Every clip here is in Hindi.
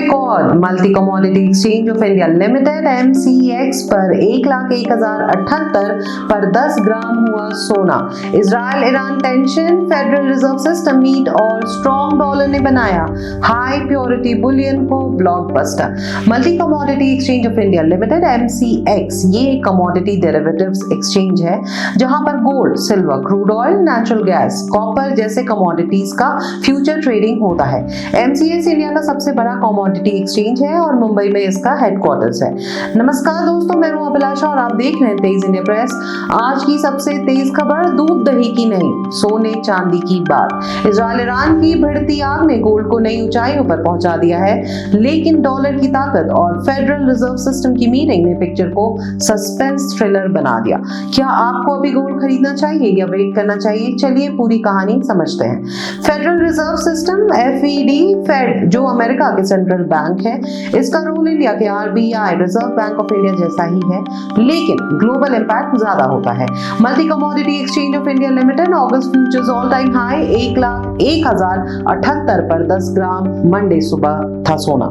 Record multi commodity exchange of India limited MCX पर 1,01,078 पर 10 ग्राम हुआ सोना। Israel Iran tension, federal reserve system meet और स्ट्रॉन्ग डॉलर ने बनाया हाई प्योरिटी बुलियन को blockbuster. Multi commodity exchange of India limited MCX ये कमोडिटी डेरिवेटिव्स एक्सचेंज है जहां पर gold, silver, crude oil, natural gas, copper जैसे कमोडिटीज का फ्यूचर ट्रेडिंग होता है। MCX इंडिया का सबसे बड़ा कमोडिटी एक्सचेंज है और मुंबई में इसका हेडक्वार्टर्स है। नमस्कार दोस्तों, मैं हूं अभिलाषा और आप देख रहे हैं तेज इंडिया प्रेस। आज की सबसे तेज खबर दूध दही की नहीं, सोने चांदी की बात। इजराइल ईरान की भिड़ती आग ने गोल्ड को नई ऊंचाइयों पर पहुंचा दिया है, लेकिन डॉलर की ताकत और फेडरल रिजर्व सिस्टम की मीटिंग ने पिक्चर को सस्पेंस थ्रिलर बना दिया। क्या आपको अभी गोल्ड खरीदना चाहिए या वेट करना चाहिए? चलिए पूरी कहानी समझते हैं। Federal reserve system FED Fed जो अमेरिका के सेंट्रल बैंक है, इसका रोल इंडिया के RBI reserve bank of India जैसा ही है, लेकिन ग्लोबल इंपैक्ट ज्यादा होता है। Multi commodity exchange of India limited अगस्त फ्यूचर्स ऑल टाइम हाई 1,01,078 पर 10 ग्राम मंडे सुबह था सोना।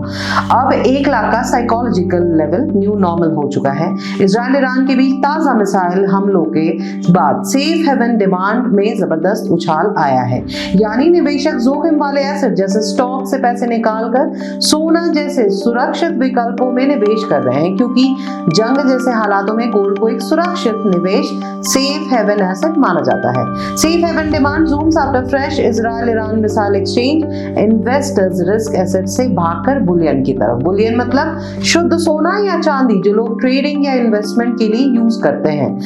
अब 1 लाख का साइकोलॉजिकल लेवल न्यू नॉर्मल हो चुका है। इजराइल ईरान के बीच ताजा मिसाइल हमलों के बाद सेफ हेवन डिमांड में जबरदस्त उछाल आया है, यानी निवेशक जोखिम वाले एसेट जैसे स्टॉक से पैसे निकालकर सोना जैसे सुरक्षित विकल्पों में निवेश कर रहे हैं, क्योंकि जंग जैसे हालातों में गोल्ड को एक सुरक्षित निवेश सेफ हेवन एसेट माना जाता है। Safe haven demand zooms after fresh Israel Iran missile exchange, investors risk asset से भागकर बुलियन की तरफ। बुलियन मतलब शुद्ध सोना या चांदी जो लोग ट्रेडिंग या इन्वेस्टमेंट के लिए यूज करते हैं।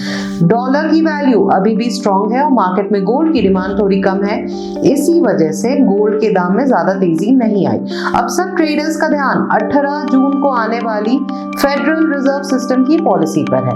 डॉलर की वैल्यू अभी भी स्ट्रॉन्ग है और मार्केट में गोल्ड की डिमांड थोड़ी कम है, इसी वजह से गोल्ड के दाम में ज्यादा तेजी नहीं आई। अब सब ट्रेडर्स का ध्यान 18 जून को आने वाली फेडरल रिजर्व सिस्टम की पॉलिसी पर है।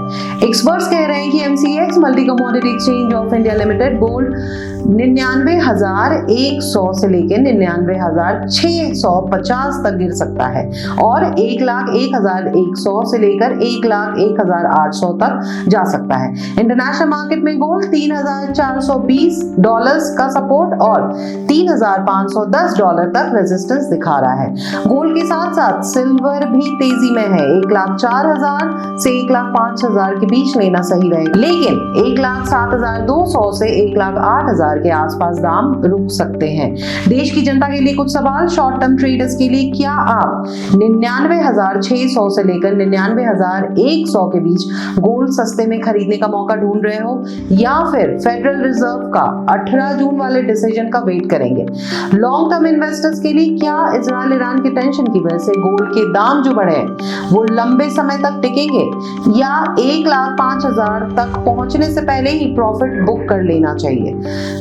एक्सपर्ट्स कह रहे हैं कि MCX multi commodity exchange of India limited gold 99,100 से लेकर 99,650 तक गिर सकता है और 1,01,100 से लेकर 1,01,800 तक जा सकता है। इंटरनेशनल मार्केट में गोल्ड $3,420 का सपोर्ट और $3,510 तक रेजिस्टेंस दिखा रहा है। गोल्ड के साथ साथ सिल्वर भी तेजी में है, 1,04,000 से 1,05,000 के बीच लेना सही रहेगा, लेकिन 1,07,200 से 1,08,000 के आसपास दाम रुक सकते हैं। देश की जनता के लिए कुछ सवाल शॉर्ट टर्म ट्रेडर्स के लिए, क्या आप 99,600 से लेकर 99,100 के बीच गोल्ड सस्ते में खरीदने का मौका ढूंढ रहे हो या फिर फेडरल रिजर्व का 18 जून वाले डिसीजन का वेट करेंगे? लॉन्ग टर्म इन्वेस्टर्स के लिए, क्या इजराइल ईरान की टेंशन की वजह से गोल्ड के दाम जो बढ़े वो लंबे समय तक टिकेंगे या 1,05,000 तक पहुंचने से पहले ही प्रॉफिट बुक कर लेना चाहिए?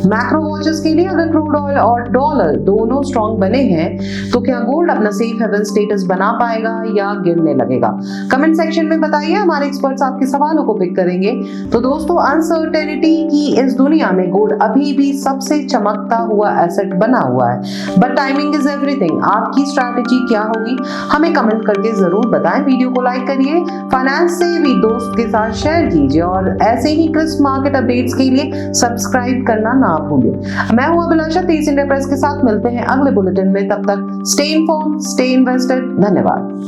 मैक्रो वॉचर्स के लिए, अगर क्रूड ऑयल और डॉलर दोनों स्ट्रॉन्ग बने हैं तो क्या गोल्ड अपना सेफ हेवन स्टेटस बना पाएगा या गिरने लगेगा? कमेंट सेक्शन में बताइए, हमारे एक्सपर्ट्स आपके सवालों को पिक करेंगे। तो दोस्तों, अनसर्टेनिटी की इस दुनिया में गोल्ड अभी भी सबसे चमकता हुआ एसेट बना हुआ है, बट टाइमिंग इज एवरीथिंग। आपकी स्ट्रैटेजी क्या होगी हमें कमेंट करके जरूर बताएं। वीडियो को लाइक करिए, फाइनेंस से भी दोस्त के साथ शेयर कीजिए और ऐसे ही क्रिस्प मार्केट अपडेट्स के लिए सब्सक्राइब करना ना भूलिए। मैं हूं अभिलाषा, तेज इंडिया प्रेस के साथ मिलते हैं अगले बुलेटिन में। तब तक स्टे इन्फॉर्म्ड, स्टे इन्वेस्टेड। धन्यवाद।